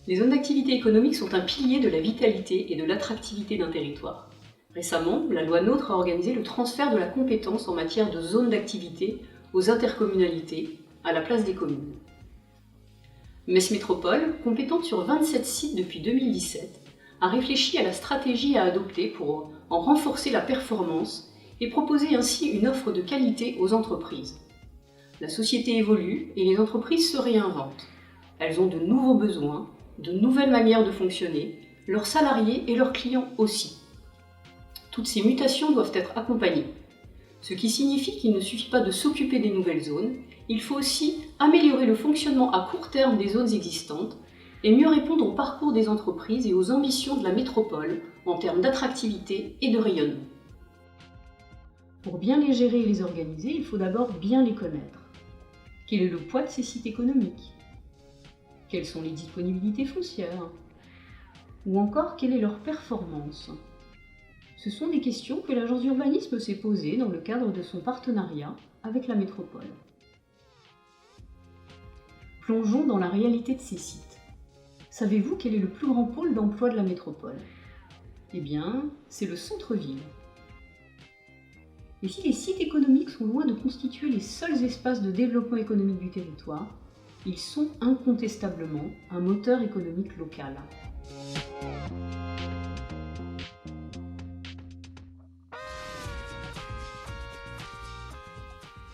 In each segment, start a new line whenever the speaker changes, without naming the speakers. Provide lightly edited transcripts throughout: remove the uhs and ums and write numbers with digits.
Les zones d'activité économique sont un pilier de la vitalité et de l'attractivité d'un territoire. Récemment, la loi NOTRe a organisé le transfert de la compétence en matière de zones d'activité aux intercommunalités, à la place des communes. Metz Métropole, compétente sur 27 sites depuis 2017, a réfléchi à la stratégie à adopter pour en renforcer la performance et proposer ainsi une offre de qualité aux entreprises. La société évolue et les entreprises se réinventent. Elles ont de nouveaux besoins, de nouvelles manières de fonctionner, leurs salariés et leurs clients aussi. Toutes ces mutations doivent être accompagnées. Ce qui signifie qu'il ne suffit pas de s'occuper des nouvelles zones, il faut aussi améliorer le fonctionnement à court terme des zones existantes et mieux répondre au parcours des entreprises et aux ambitions de la métropole en termes d'attractivité et de rayonnement. Pour bien les gérer et les organiser, il faut d'abord bien les connaître. Quel est le poids de ces sites économiques? Quelles sont les disponibilités foncières? Ou encore, quelle est leur performance? Ce sont des questions que l'agence d'urbanisme s'est posées dans le cadre de son partenariat avec la métropole. Plongeons dans la réalité de ces sites. Savez-vous quel est le plus grand pôle d'emploi de la métropole? Eh bien, c'est le centre-ville. Et si les sites économiques sont loin de constituer les seuls espaces de développement économique du territoire, ils sont incontestablement un moteur économique local.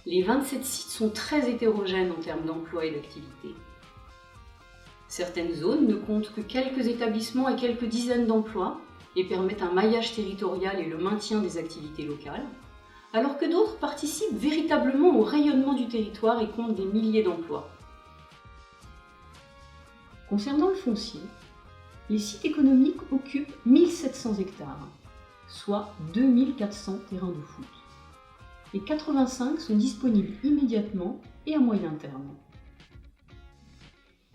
Les 27 sites sont très hétérogènes en termes d'emploi et d'activité. Certaines zones ne comptent que quelques établissements et quelques dizaines d'emplois et permettent un maillage territorial et le maintien des activités locales, alors que d'autres participent véritablement au rayonnement du territoire et comptent des milliers d'emplois. Concernant le foncier, les sites économiques occupent 1700 hectares, soit 2400 terrains de foot. Et 85 sont disponibles immédiatement et à moyen terme.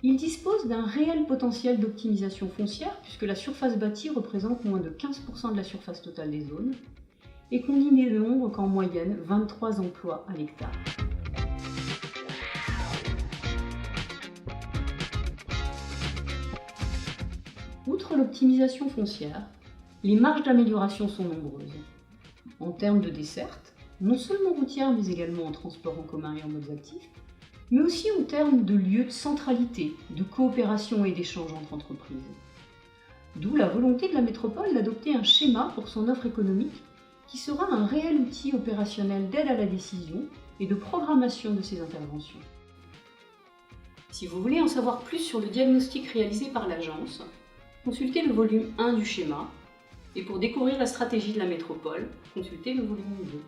Ils disposent d'un réel potentiel d'optimisation foncière puisque la surface bâtie représente moins de 15% de la surface totale des zones et qu'on n'y dénombre qu'en moyenne 23 emplois à l'hectare. Outre l'optimisation foncière, les marges d'amélioration sont nombreuses. En termes de desserte, non seulement routière mais également en transport en commun et en modes actifs, mais aussi en termes de lieux de centralité, de coopération et d'échange entre entreprises. D'où la volonté de la métropole d'adopter un schéma pour son offre économique qui sera un réel outil opérationnel d'aide à la décision et de programmation de ces interventions. Si vous voulez en savoir plus sur le diagnostic réalisé par l'agence, consultez le volume 1 du schéma, et pour découvrir la stratégie de la métropole, consultez le volume 2.